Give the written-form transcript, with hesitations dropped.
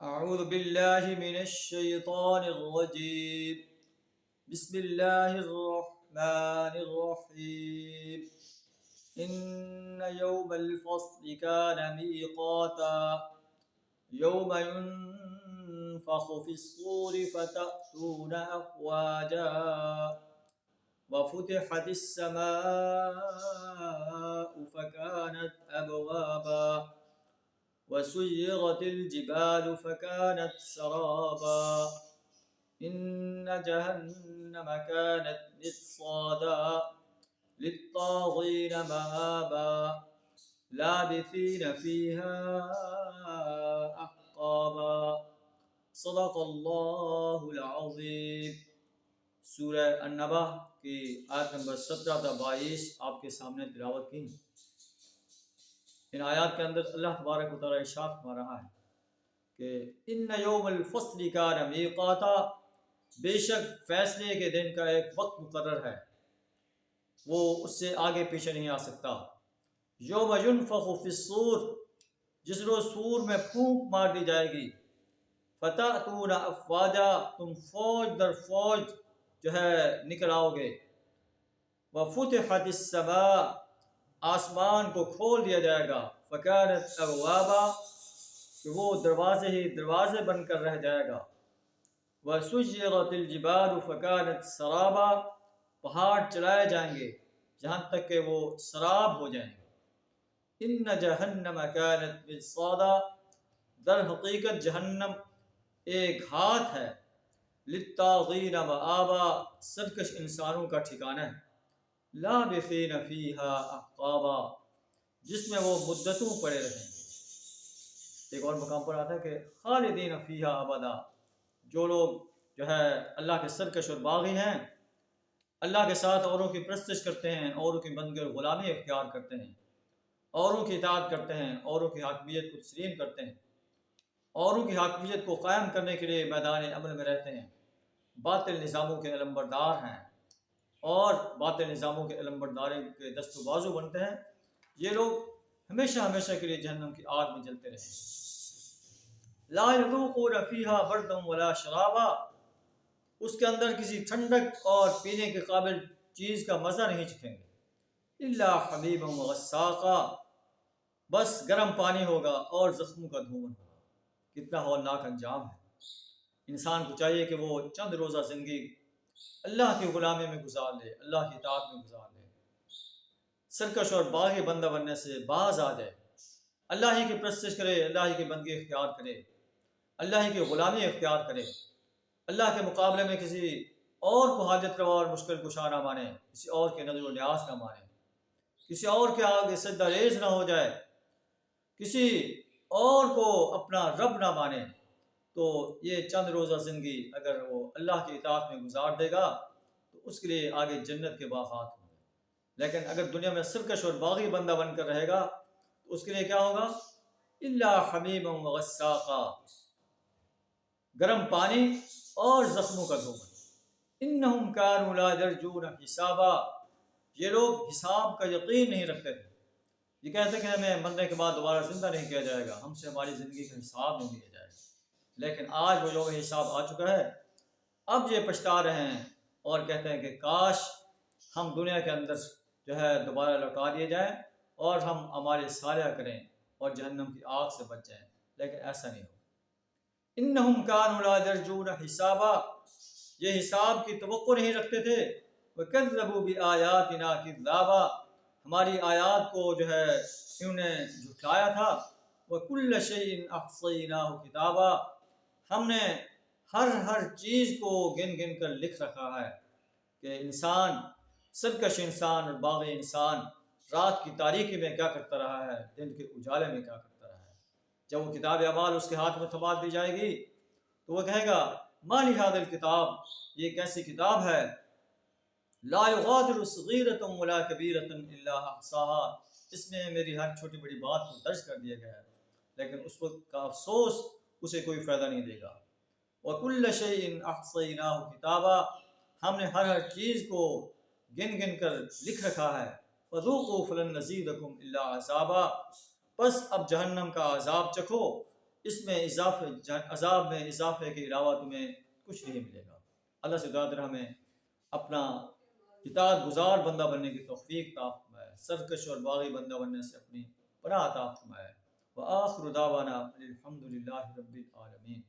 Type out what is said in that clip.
أعوذ بالله من الشيطان الرجيم بسم الله الرحمن الرحيم إن يوم الفصل كان ميقاتا يوم ينفخ في الصور فتأتون أفواجا وفتحت السماء فكانت أبوابا وسيرت الجبال فكانت سرابا إن جهنم كانت مرصادا للطاغين مآبا لابثين فيها أحقابا صدق اللہ العظیم۔ سورہ النبا کی آیت نمبر 17 تا 22 آپ کے سامنے تلاوت کی۔ ان آیات کے اندر اللہ تبارک و تعالیٰ ارشاد فرما رہا ہے کہ ان یوم الفصل کان میقاتا، بے شک فیصلے کے دن کا ایک وقت مقرر ہے، وہ اس سے آگے پیچھے نہیں آ سکتا۔ یوم ینفخ فی الصور، جس روز سور میں پھونک مار دی جائے گی۔ فتأتون افواجا، تم فوج در فوج جو ہے نکل آؤ گے۔ وفتحت السماء، آسمان کو کھول دیا جائے گا۔ فکانت ابوابا، کہ وہ دروازے ہی دروازے بن کر رہ جائے گا۔ وسیرت الجبال فکانت سرابا، پہاڑ چلائے جائیں گے جہاں تک کہ وہ سراب ہو جائیں گے۔ ان جہنم کانت مرصادا، در حقیقت جہنم ایک ہاتھ ہے۔ للطاغین مآبا، سرکش انسانوں کا ٹھکانہ ہے۔ لابثین فیہا احقابا، جس میں وہ مدتوں پڑے رہیں گے۔ ایک اور مقام پر آتا ہے کہ خالدین فیہا ابدا، جو لوگ جو ہے اللہ کے سرکش اور باغی ہیں، اللہ کے ساتھ اوروں کی پرستش کرتے ہیں، اوروں کی بندگی اور غلامی اختیار کرتے ہیں، اوروں کی اطاعت کرتے ہیں، اوروں کی حاکمیت کو تسلیم کرتے ہیں، اوروں کی حاکمیت کو قائم کرنے کے لیے میدان عمل میں رہتے ہیں، باطل نظاموں کے علمبردار ہیں اور باطل نظاموں کے علمبرداری کے دست و بازو بنتے ہیں، یہ لوگ ہمیشہ ہمیشہ کے لیے جہنم کی آگ میں جلتے رہیں۔ لا یذوقون فیہا بردا ولا شرابا، اس کے اندر کسی ٹھنڈک اور پینے کے قابل چیز کا مزہ نہیں چکھیں گے۔ الا حمیما وغساقا، بس گرم پانی ہوگا اور زخموں کا دھواں ہوگا۔ کتنا ہولناک انجام ہے۔ انسان کو چاہیے کہ وہ چند روزہ زندگی اللہ کی غلامی میں گزار لے، اللہ کی اطاعت میں گزار لے، سرکش اور باغی بندہ بننے سے باز آ جائے، اللہ ہی کی پرستش کرے، اللہ ہی کی بندگی اختیار کرے، اللہ ہی کی غلامی اختیار کرے، اللہ کے مقابلے میں کسی اور کو حاجت روا اور مشکل کشا نہ مانے، کسی اور کے نظر و نیاز نہ مانے، کسی اور کے آگے سجدہ ریز نہ ہو جائے، کسی اور کو اپنا رب نہ مانے، تو یہ چند روزہ زندگی اگر وہ اللہ کی اطاعت میں گزار دے گا تو اس کے لیے آگے جنت کے باغات ہوں گے۔ لیکن اگر دنیا میں سرکش اور باغی بندہ بن کر رہے گا تو اس کے لیے کیا ہوگا؟ الا حمیما وغساقا، گرم پانی اور زخموں کا دھواں۔ انہم کانوا لا یرجون حسابا، یہ لوگ حساب کا یقین نہیں رکھتے تھے، یہ کہتے ہیں کہ ہمیں مرنے کے بعد دوبارہ زندہ نہیں کیا جائے گا، ہم سے ہماری زندگی کا حساب نہیں لیا جائے گا۔ لیکن آج وہ یوم حساب آ چکا ہے، اب یہ پچھتا رہے ہیں اور کہتے ہیں کہ کاش ہم دنیا کے اندر جو ہے دوبارہ لوٹا دیے جائیں اور ہم ہمارے صالح کریں اور جہنم کی آگ سے بچ جائیں، لیکن ایسا نہیں ہوگا۔ انہم کانوا لا یرجون حسابا، یہ حساب کی توقع نہیں رکھتے تھے۔ وکذبوا بآیاتنا کذابا، ہماری آیات کو جو ہے انہوں نے جھٹلایا تھا۔ وکل شیء احصیناہ کتابا، ہم نے ہر چیز کو گن گن کر لکھ رکھا ہے کہ انسان، سرکش انسان اور باغی انسان رات کی تاریکی میں کیا کرتا رہا ہے، دن کے اجالے میں کیا کرتا رہا ہے۔ جب وہ کتاب اعمال اس کے ہاتھ میں تھما دی جائے گی تو وہ کہے گا ما لہذا الکتاب، یہ کیسی کتاب ہے، لا یغادر صغیرۃ ولا کبیرۃ الا احصاها، اس میں میری ہر چھوٹی بڑی بات کو درج کر دیا گیا ہے، لیکن اس وقت کا افسوس اسے کوئی فائدہ نہیں دے گا۔ وَكُلَّ شَيْءٍ أَحْصَيْنَاهُ كِتَابًا، ہم نے ہر چیز کو گن گن کر لکھ رکھا ہے۔ فَذُوقُوا فَلَن نَّزِيدَكُمْ إِلَّا عَذَابًا، بس اب جہنم کا عذاب چکھو، اس میں عذاب میں اضافے کے علاوہ تمہیں کچھ نہیں ملے گا۔ اللہ سے دعا در ہمیں اپنا اطاعت گزار بندہ بننے کی توفیق عطا فرمائے، سرکش اور باغی بندہ بننے سے اپنی پناہ عطا فرمائے۔ وآخر دعوانا الحمد للہ رب العالمین۔